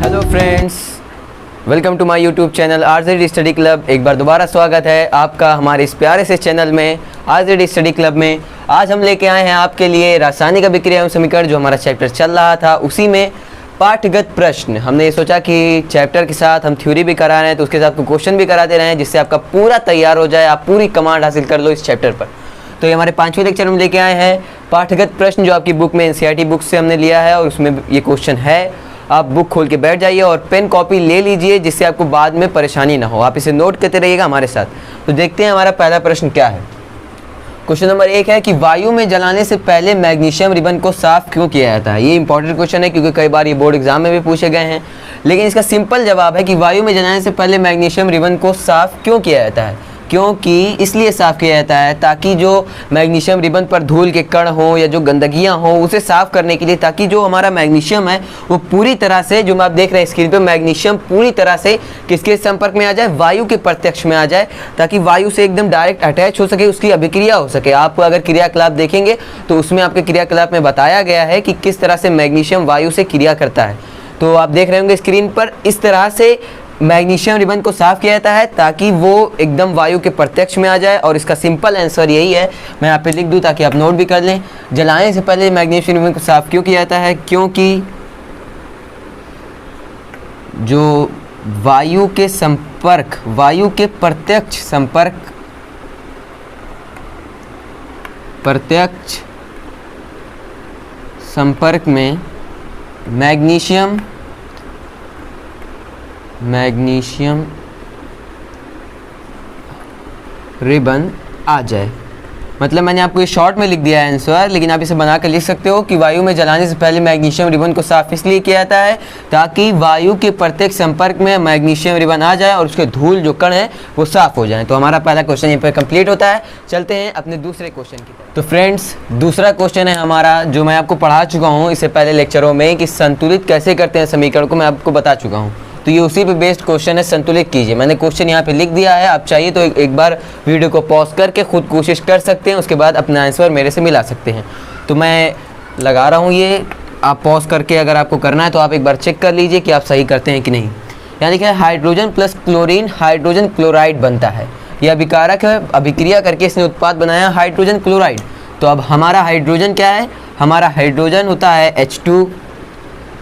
Hello friends, welcome to my YouTube channel RZD study club. एक बार दोबारा स्वागत है आपका हमारे इस प्यारे से चैनल में RZD स्टडी क्लब में। आज हम लेके आए हैं आपके लिए रासायनिक अभिक्रिया एवं समीकरण, जो हमारा चैप्टर चल रहा था उसी में पाठगत प्रश्न। हमने ये सोचा कि चैप्टर के साथ हम थ्योरी भी करा रहे हैं तो उसके साथ आपको क्वेश्चन भी कराते रहे हैं, जिससे आपका पूरा तैयार हो जाए, आप पूरी कमांड हासिल कर लो इस चैप्टर पर। तो ये हमारे 5वें लेक्चर में लेके आए हैं पाठगत प्रश्न, जो आपकी बुक में NCERT बुक से हमने लिया है और उसमें ये क्वेश्चन है। आप बुक खोल के बैठ जाइए और पेन कॉपी ले लीजिए, जिससे आपको बाद में परेशानी ना हो। आप इसे नोट करते रहिएगा हमारे साथ। तो देखते हैं हमारा पहला प्रश्न क्या है। क्वेश्चन नंबर 1 है कि वायु में जलाने से पहले मैग्नीशियम रिबन को साफ क्यों किया जाता है। ये इंपॉर्टेंट क्वेश्चन है क्योंकि कई बार ये बोर्ड एग्जाम में भी पूछे गए हैं। लेकिन इसका सिंपल जवाब है कि वायु में जलाने से पहले मैग्नीशियम रिबन को साफ क्यों किया जाता है। क्योंकि इसलिए साफ़ किया जाता है ताकि जो मैग्नीशियम रिबन पर धूल के कण हो या जो गंदगियां हो उसे साफ़ करने के लिए, ताकि जो हमारा मैग्नीशियम है वो पूरी तरह से, जो आप देख रहे हैं स्क्रीन पे, मैग्नीशियम पूरी तरह से किसके संपर्क में आ जाए, वायु के प्रत्यक्ष में आ जाए, ताकि वायु से एकदम डायरेक्ट अटैच हो सके, उसकी अभिक्रिया हो सके। आप अगर क्रियाकलाप देखेंगे तो उसमें आपके क्रियाकलाप में बताया गया है कि किस तरह से मैग्नीशियम वायु से क्रिया करता है। तो आप देख रहे होंगे स्क्रीन पर, इस तरह से मैग्नीशियम रिबन को साफ किया जाता है ताकि वो एकदम वायु के प्रत्यक्ष में आ जाए। और इसका सिंपल आंसर यही है, मैं यहाँ पे लिख दूँ ताकि आप नोट भी कर लें। जलाने से पहले मैग्नीशियम रिबन को साफ क्यों किया जाता है? क्योंकि जो वायु के संपर्क, वायु के प्रत्यक्ष संपर्क में मैग्नीशियम रिबन आ जाए। मतलब मैंने आपको ये शॉर्ट में लिख दिया है आंसर, लेकिन आप इसे बना कर लिख सकते हो कि वायु में जलाने से पहले मैग्नीशियम रिबन को साफ इसलिए किया जाता है ताकि वायु के प्रत्येक संपर्क में मैग्नीशियम रिबन आ जाए और उसके धूल जो कण है वो साफ हो जाए। तो हमारा पहला क्वेश्चन यहाँ पर कंप्लीट होता है। चलते हैं अपने दूसरे क्वेश्चन की तरफ। तो फ्रेंड्स, दूसरा क्वेश्चन है हमारा, जो मैं आपको पढ़ा चुका हूँ इससे पहले लेक्चरों में, कि संतुलित कैसे करते हैं समीकरण को, मैं आपको बता चुका हूँ। तो ये उसी पे बेस्ड क्वेश्चन है, संतुलित कीजिए। मैंने क्वेश्चन यहाँ पे लिख दिया है, आप चाहिए तो एक बार वीडियो को पॉज करके खुद कोशिश कर सकते हैं, उसके बाद अपना आंसर मेरे से मिला सकते हैं। तो मैं लगा रहा हूँ ये, आप पॉज करके अगर आपको करना है तो आप एक बार चेक कर लीजिए कि आप सही करते हैं कि नहीं। यानी कि hydrogen plus chlorine hydrogen chloride बनता है। यह अभिकारक है, अभिक्रिया करके इसने उत्पाद बनाया हाइड्रोजन क्लोराइड। तो अब हमारा हाइड्रोजन क्या है? हमारा हाइड्रोजन होता है H2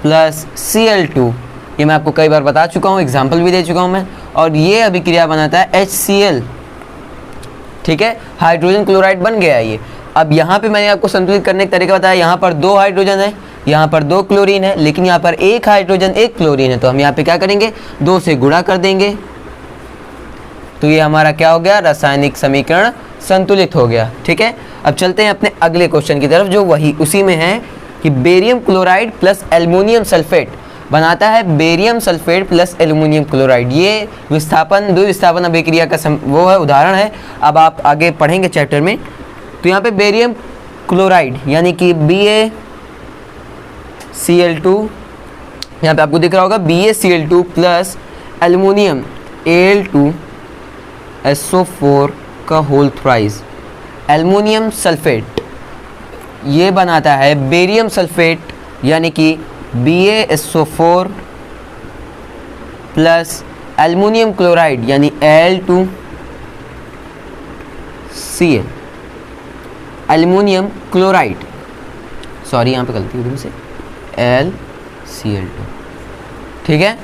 प्लस Cl2। ये मैं आपको कई बार बता चुका हूँ, एग्जाम्पल भी दे चुका हूँ मैं। और ये अभिक्रिया बनाता है HCl। ठीक है, हाइड्रोजन क्लोराइड बन गया ये। अब यहाँ पे मैंने आपको संतुलित करने का तरीका बताया। यहाँ पर 2 हाइड्रोजन है, यहाँ पर 2 क्लोरीन है, लेकिन यहाँ पर 1 हाइड्रोजन 1 क्लोरीन है। तो हम यहाँ पे क्या करेंगे, 2 से गुणा कर देंगे। तो ये हमारा क्या हो गया, रासायनिक समीकरण संतुलित हो गया। ठीक है, अब चलते हैं अपने अगले क्वेश्चन की तरफ, जो वही उसी में है कि barium chloride plus aluminium sulphate बनाता है barium sulphate plus aluminium chloride. ये द्विविस्थापन अभिक्रिया का वो है, उदाहरण है। अब आप आगे पढ़ेंगे चैप्टर में। तो यहाँ पे बेरियम क्लोराइड यानी कि BaCl2, यहाँ पे आपको दिख रहा होगा BaCl2 प्लस एल्युमिनियम Al2SO4 का होल थ्राइस, एल्युमिनियम सल्फेट, ये बनाता है बेरियम सल्फेट यानी कि BaSO4 प्लस एल्युमिनियम क्लोराइड यानी Al2Cl, एल्युमिनियम क्लोराइड, सॉरी यहाँ पे गलती हुई से, LCl2। ठीक है,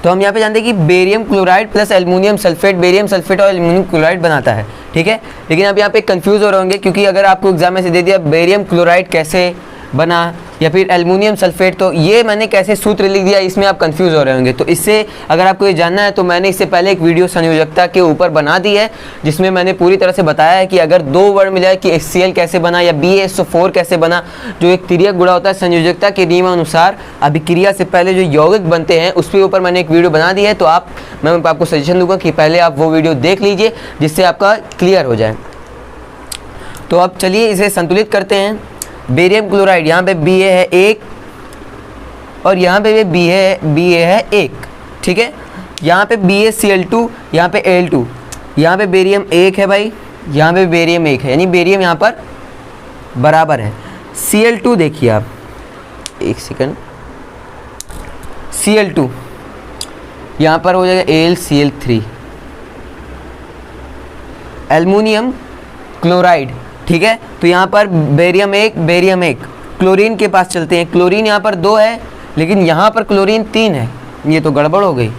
तो हम यहाँ पे जानते हैं कि barium chloride plus aluminium sulphate, barium sulphate और एल्युमिनियम क्लोराइड बनाता है। ठीक है, लेकिन आप यहाँ पे कंफ्यूज हो रहे होंगे, क्योंकि अगर आपको एग्जाम में से दे दिया बेरियम क्लोराइड कैसे बना या फिर एल्युमिनियम सल्फेट, तो ये मैंने कैसे सूत्र लिख दिया, इसमें आप कंफ्यूज हो रहे होंगे। तो इससे अगर आपको ये जानना है तो मैंने इससे पहले एक वीडियो संयोजकता के ऊपर बना दी है, जिसमें मैंने पूरी तरह से बताया है कि अगर 2 वर्ड मिला है कि HCl कैसे बना या BaSO4 कैसे बना, जो एक तिर्यक गुणा होता है संयोजकता के नियमानुसार अभिक्रिया से पहले जो यौगिक बनते हैं, उसके ऊपर मैंने एक वीडियो बना दी है। तो मैं आपको सजेशन दूंगा कि पहले आप वो वीडियो देख लीजिए, जिससे आपका क्लियर हो जाए। तो अब चलिए इसे संतुलित करते हैं। बेरियम क्लोराइड, यहाँ पे Ba है 1 और यहाँ पे Ba है 1। ठीक है, यहाँ पे BaCl2, यहाँ पे Al2, यहाँ पे बेरियम 1 है भाई, यहाँ पे बेरियम 1 है, यानी बेरियम यहाँ पर बराबर है। Cl2 देखिए आप, एक सेकंड, Cl2 यहाँ पर हो जाएगा AlCl3, एल्युमिनियम क्लोराइड, ठीक है। तो यहाँ पर बेरियम 1, क्लोरीन के पास चलते हैं। क्लोरीन यहाँ पर 2 है, लेकिन यहाँ पर क्लोरीन 3 है, ये तो गड़बड़ हो गई।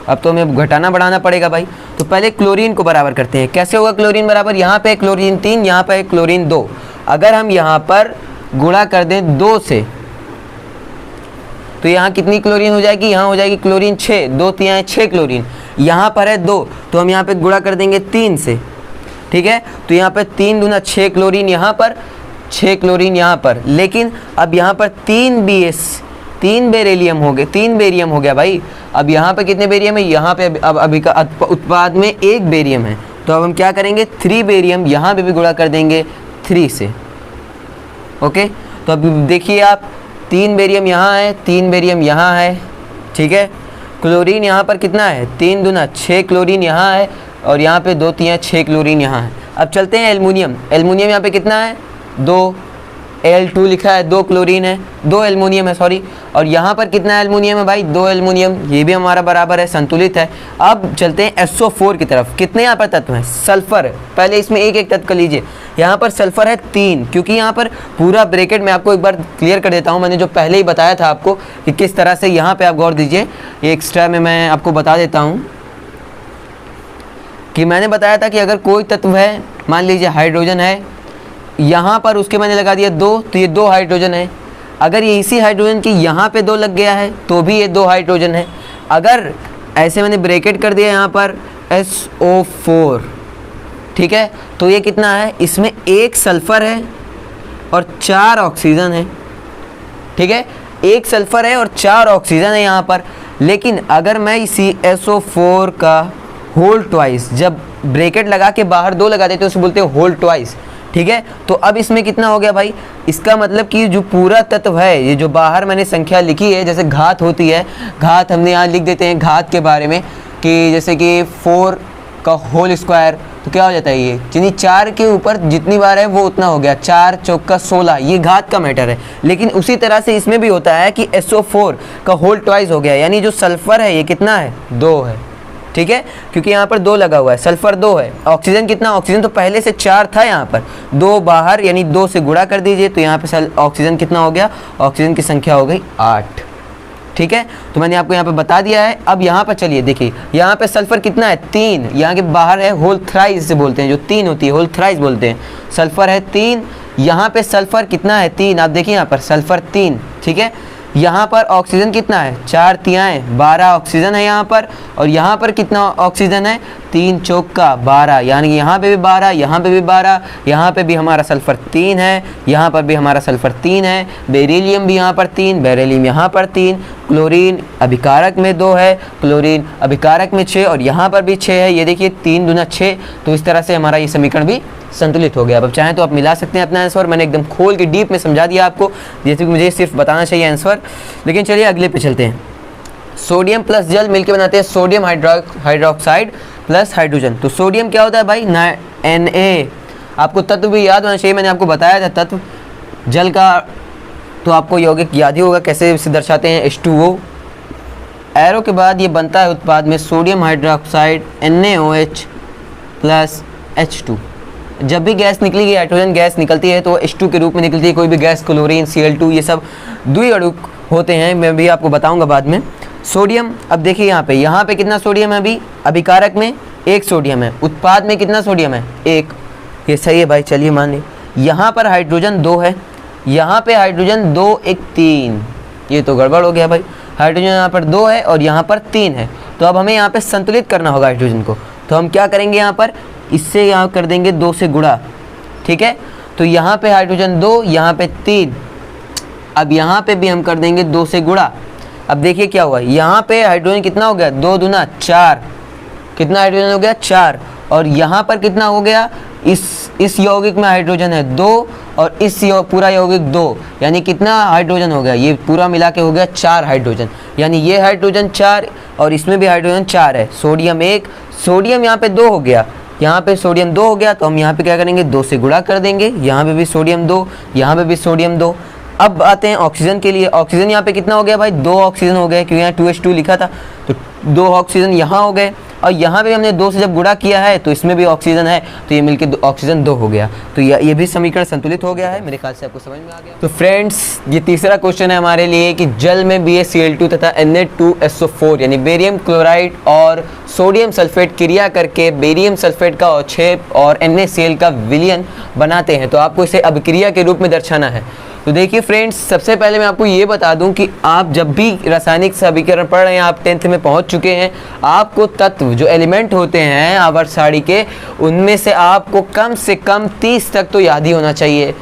अब तो हमें घटाना बढ़ाना पड़ेगा भाई। तो पहले क्लोरीन को बराबर करते हैं। कैसे होगा क्लोरीन बराबर, यहाँ पे क्लोरीन 3, यहाँ पे क्लोरीन 2। अगर हम यहाँ पर गुणा कर दें 2 से, तो यहाँ कितनी क्लोरीन हो जाएगी, यहाँ हो जाएगी क्लोरीन 6, 2 3 6 क्लोरीन। यहाँ पर है 2, तो हम यहाँ पे गुणा कर देंगे 3 से, ठीक है। तो यहाँ पे 3 दूना 6 क्लोरीन, यहाँ पर 6 क्लोरीन यहाँ पर। लेकिन अब यहाँ पर 3 बेरिलियम हो गए, 3 बेरियम हो गया भाई। अब यहाँ पे कितने बेरियम है, यहाँ पे अब अभी का उत्पाद में 1 बेरियम है। तो अब हम क्या करेंगे, 3 बेरियम यहाँ पे भी गुणा कर देंगे 3 से, ओके। तो अब देखिए आप, 3 बेरियम यहाँ है, 3 बेरियम यहाँ है, ठीक है। क्लोरीन यहाँ पर कितना है, 3 दूना 6 क्लोरीन यहाँ है, और यहाँ पे 2 3 6 क्लोरीन यहाँ है। अब चलते हैं एल्युमिनियम। एल्युमिनियम यहाँ पे कितना है, 2, Al2 लिखा है, 2 क्लोरीन है, 2 एल्युमिनियम है सॉरी। और यहाँ पर कितना एल्युमिनियम है भाई, 2 एल्युमिनियम, ये भी हमारा बराबर है, संतुलित है। अब चलते हैं SO4 की तरफ। कितने यहाँ पर तत्व हैं, सल्फर। पहले इसमें एक एक तत्व कर लीजिए। यहाँ पर सल्फर है 3, क्योंकि यहाँ पर पूरा ब्रैकेट मैं आपको एक बार क्लियर कर देता हूँ। मैंने जो पहले ही बताया था आपको कि किस तरह से, यहाँ पर आप गौर दीजिए, ये एक्स्ट्रा में मैं आपको बता देता हूँ कि मैंने बताया था कि अगर कोई तत्व है, मान लीजिए हाइड्रोजन है, यहाँ पर उसके मैंने लगा दिया 2, तो ये 2 हाइड्रोजन है। अगर ये इसी हाइड्रोजन की यहाँ पे 2 लग गया है, तो भी ये 2 हाइड्रोजन है। अगर ऐसे मैंने ब्रैकेट कर दिया यहाँ पर SO4, ठीक है, तो ये कितना है, इसमें 1 सल्फर है और 4 ऑक्सीजन है, ठीक है। 1 सल्फर है और 4 ऑक्सीजन है यहाँ पर। लेकिन अगर मैं इसी SO4 का होल ट्वाइस, जब ब्रैकेट लगा के बाहर 2 लगा देते हैं, उसे बोलते हैं होल ट्वाइस, ठीक है। तो अब इसमें कितना हो गया भाई, इसका मतलब कि जो पूरा तत्व है, ये जो बाहर मैंने संख्या लिखी है, जैसे घात होती है, घात हमने यहाँ लिख देते हैं घात के बारे में, कि जैसे कि 4 का होल स्क्वायर, तो क्या हो जाता है, ये यानी 4 के ऊपर जितनी बार है वो उतना हो गया, 4 चौका 16, ये घात का मैटर है। लेकिन उसी तरह से इसमें भी होता है कि SO4 का होल ट्वाइस हो गया, यानी जो सल्फर है ये कितना है, 2 है, ठीक है, क्योंकि यहाँ पर 2 लगा हुआ है, सल्फर 2 है। ऑक्सीजन कितना, ऑक्सीजन तो पहले से 4 था, यहाँ पर 2 बाहर, यानी 2 से गुणा कर दीजिए, तो यहाँ पे ऑक्सीजन कितना हो गया, ऑक्सीजन की संख्या हो गई 8, ठीक है। तो मैंने आपको यहाँ पे बता दिया है। अब यहाँ पर चलिए देखिए, यहाँ पे सल्फर कितना है, 3, यहाँ के बाहर है होल थ्राइस से बोलते हैं, जो 3 होती है होल थ्राइस बोलते हैं। सल्फर है 3, यहाँ पे सल्फर कितना है, 3, आप देखिए यहाँ पर सल्फर 3, ठीक है। यहाँ पर ऑक्सीजन कितना है, 4 तिहाई 12 ऑक्सीजन है यहाँ पर, और यहाँ पर कितना ऑक्सीजन है, 3 चौका 12, यानी कि यहाँ पे भी 12, यहाँ पे भी 12, यहाँ पे भी हमारा सल्फर 3 है, यहाँ पर भी हमारा सल्फर 3 है, बेरिलियम भी यहाँ पर 3, बेरिलियम यहाँ पर 3, क्लोरीन अभिकारक में 2 है, क्लोरीन अभिकारक में 6, और यहाँ पर भी 6 है। ये देखिए 3 दूना 6, तो इस तरह से हमारा ये समीकरण भी संतुलित हो गया। अब चाहें तो आप मिला सकते हैं अपना आंसर। मैंने एकदम खोल के डीप में समझा दिया आपको, जैसे कि मुझे सिर्फ बताना चाहिए आंसर। लेकिन चलिए अगले पे चलते हैं। सोडियम प्लस जल मिलकर बनाते हैं सोडियम हाइड्रोक्साइड प्लस हाइड्रोजन। तो सोडियम क्या होता है भाई, Na। आपको तत्व भी याद होना चाहिए, मैंने आपको बताया था तत्व जल का, तो आपको यौगिक याद ही होगा कैसे इसे दर्शाते हैं, H2O। एरो के बाद ये बनता है उत्पाद में sodium hydroxide NaOH plus H2। जब भी गैस निकलेगी, हाइड्रोजन गैस निकलती है, तो H2 के रूप में निकलती है। कोई भी गैस, क्लोरीन, Cl2, ये सब द्विअणुक होते हैं, मैं भी आपको बताऊंगा बाद में। सोडियम, अब देखिए यहाँ पे कितना सोडियम है, अभी अभिकारक में 1 सोडियम है, उत्पाद में कितना सोडियम है, 1, ये सही है भाई, चलिए मान ली। यहाँ पर हाइड्रोजन 2 है, यहाँ पे हाइड्रोजन 2 1 3, ये तो गड़बड़ हो गया भाई। हाइड्रोजन यहाँ पर 2 है और यहाँ पर 3 है, तो अब हमें यहाँ पे संतुलित करना होगा हाइड्रोजन को। तो हम क्या करेंगे, यहाँ पर इससे यहाँ कर देंगे 2 से गुणा, ठीक है। तो यहाँ पे हाइड्रोजन 2, यहाँ पे 3, अब यहाँ पे भी हम कर देंगे 2 से गुणा। अब देखिए क्या हुआ, यहाँ पे हाइड्रोजन कितना हो गया, 2 दूना 4, कितना हाइड्रोजन हो गया, 4, और यहाँ पर कितना हो गया, इस यौगिक में हाइड्रोजन है 2, और इस पूरा यौगिक 2, यानी कितना हाइड्रोजन हो गया, ये पूरा मिला के हो गया 4 हाइड्रोजन, यानी ये हाइड्रोजन 4 और इसमें भी हाइड्रोजन 4 है। सोडियम 1, सोडियम यहाँ पे 2 हो गया, यहाँ पे सोडियम 2 हो गया, तो हम यहाँ पे क्या करेंगे, 2 से गुणा कर देंगे। यहाँ पे भी सोडियम 2, यहाँ पे भी सोडियम 2। अब आते हैं ऑक्सीजन के लिए। ऑक्सीजन यहाँ पे कितना हो गया भाई, 2 ऑक्सीजन हो गए, क्योंकि यहाँ 2H2 लिखा था, तो 2 ऑक्सीजन यहाँ हो गए। और यहाँ पे हमने 2 से जब गुणा किया है तो इसमें भी ऑक्सीजन है, तो ये मिलके ऑक्सीजन 2 हो गया। तो ये भी समीकरण संतुलित हो गया है। मेरे ख्याल से आपको समझ में आ गया। तो फ्रेंड्स, ये तीसरा क्वेश्चन है हमारे लिए कि जल में BaCl2 तथा Na2SO4 यानी बेरियम क्लोराइड और सोडियम सल्फेट क्रिया करके बेरियम सल्फेट का अवक्षेप और NaCl का विलयन बनाते हैं। तो आपको इसे अभिक्रिया के रूप में दर्शाना है। तो देखिए फ्रेंड्स, सबसे पहले मैं आपको ये बता दूं कि आप जब भी रासायनिक समीकरण पढ़ रहे हैं, आप 10th में पहुंच चुके हैं, आपको तत्व जो एलिमेंट होते हैं आवर्त सारणी के, उनमें से आपको कम से कम 30 तक तो याद ही होना चाहिए।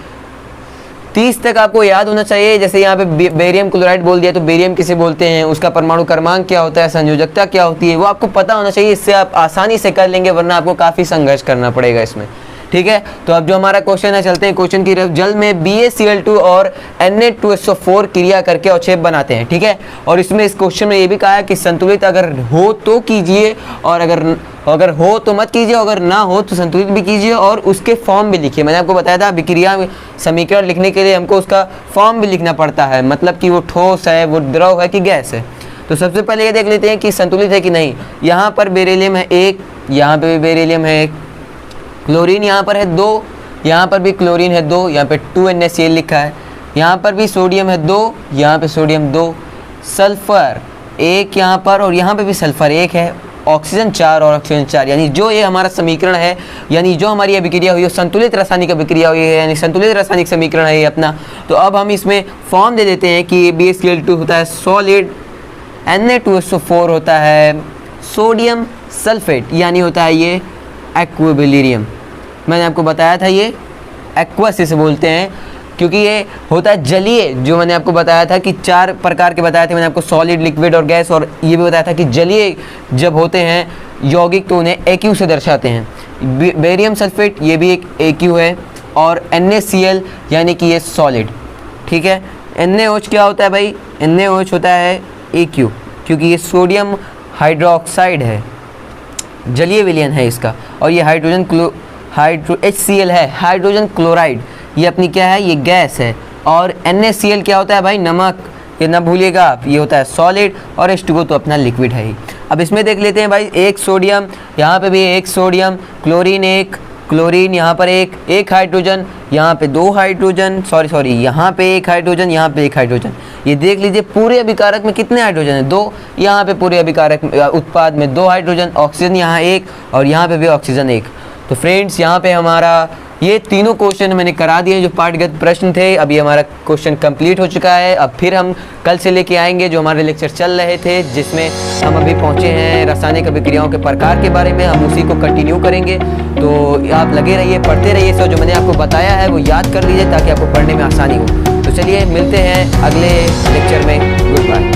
30 तक आपको याद होना चाहिए। जैसे यहाँ पे बेरियम क्लोराइड बोल दिया, तो बेरियम किसे बोलते हैं, उसका परमाणु क्रमांक क्या होता है, संयोजकता क्या होती है, वो आपको पता होना चाहिए। इससे आप आसानी से कर लेंगे, वरना आपको काफ़ी संघर्ष करना पड़ेगा इसमें। ठीक है, तो अब जो हमारा क्वेश्चन है, चलते हैं क्वेश्चन की तरफ। जल में BaCl2 और Na2SO4 क्रिया करके अवक्षेप बनाते हैं। ठीक है, और इसमें इस क्वेश्चन में ये भी कहा है कि संतुलित अगर हो तो कीजिए, और अगर हो तो मत कीजिए, अगर ना हो तो संतुलित भी कीजिए और उसके फॉर्म भी लिखिए। मैंने आपको बताया था अभिक्रिया समीकरण लिखने के लिए हमको उसका फॉर्म भी लिखना पड़ता है, मतलब कि वो ठोस है, वो द्रव है कि गैस है। तो सबसे पहले ये देख लेते हैं कि संतुलित है कि नहीं। यहाँ पर बेरिलियम है 1, यहाँ पे भी बेरिलियम है 1, क्लोरीन यहाँ पर है 2, यहाँ पर भी क्लोरीन है 2, यहाँ पे 2NaCl लिखा है, यहाँ पर भी सोडियम है 2, यहाँ पे सोडियम 2, सल्फर 1 यहाँ पर, और यहाँ पे भी सल्फर 1 है, ऑक्सीजन 4 और ऑक्सीजन 4। यानी जो ये हमारा समीकरण है, यानी जो हमारी अभिक्रिया हुई है, संतुलित रासायनिक अभिक्रिया हुई है, यानी संतुलित रासायनिक समीकरण है ये अपना। तो अब हम इसमें फॉर्म दे देते हैं कि BaCl2 होता है सॉलिड, Na2SO4 होता है सोडियम सल्फेट, यानी होता है ये एक्विलिब्रियम। मैंने आपको बताया था ये एक्वस इसे बोलते हैं, क्योंकि ये होता है जलीय। जो मैंने आपको बताया था कि 4 प्रकार के बताए थे मैंने आपको, सॉलिड, लिक्विड और गैस, और ये भी बताया था कि जलीय जब होते हैं यौगिक तो उन्हें AQ से दर्शाते हैं। बेरियम सल्फेट ये भी एक AQ है, और NaCl यानी कि ये सॉलिड। ठीक है, NaOH क्या होता है भाई, NaOH होता है AQ, क्योंकि ये सोडियम हाइड्रोक्साइड है, जलीय विलयन है इसका। और ये HCl है, हाइड्रोजन क्लोराइड, ये अपनी क्या है, ये गैस है। और NaCl क्या होता है भाई, नमक, ये ना भूलिएगा आप, ये होता है सॉलिड, और H2O तो अपना लिक्विड है ही। अब इसमें देख लेते हैं भाई, 1 सोडियम, यहाँ पे भी 1 सोडियम, क्लोरीन 1, क्लोरीन यहाँ पर एक हाइड्रोजन, यहाँ पे 2 हाइड्रोजन, सॉरी यहाँ पे 1 हाइड्रोजन, यहाँ पे 1 हाइड्रोजन। ये देख लीजिए पूरे अभिकारक में कितने हाइड्रोजन है, 2। यहाँ पे पूरे अभिकारक उत्पाद में 2 हाइड्रोजन, ऑक्सीजन यहाँ 1, और यहाँ पे भी ऑक्सीजन 1। तो फ्रेंड्स, यहाँ पे हमारा ये तीनों क्वेश्चन मैंने करा दिए जो पाठगत प्रश्न थे। अभी हमारा क्वेश्चन कंप्लीट हो चुका है। अब फिर हम कल से लेके आएंगे जो हमारे लेक्चर चल रहे थे, जिसमें हम अभी पहुँचे हैं रासायनिक अभिक्रियाओं के प्रकार के बारे में। हम उसी को कंटिन्यू करेंगे, तो आप लगे रहिए, पढ़ते रहिए। सो जो मैंने आपको बताया है वो याद कर लीजिए, ताकि आपको पढ़ने में आसानी हो। तो चलिए मिलते हैं अगले लेक्चर में। Good bye.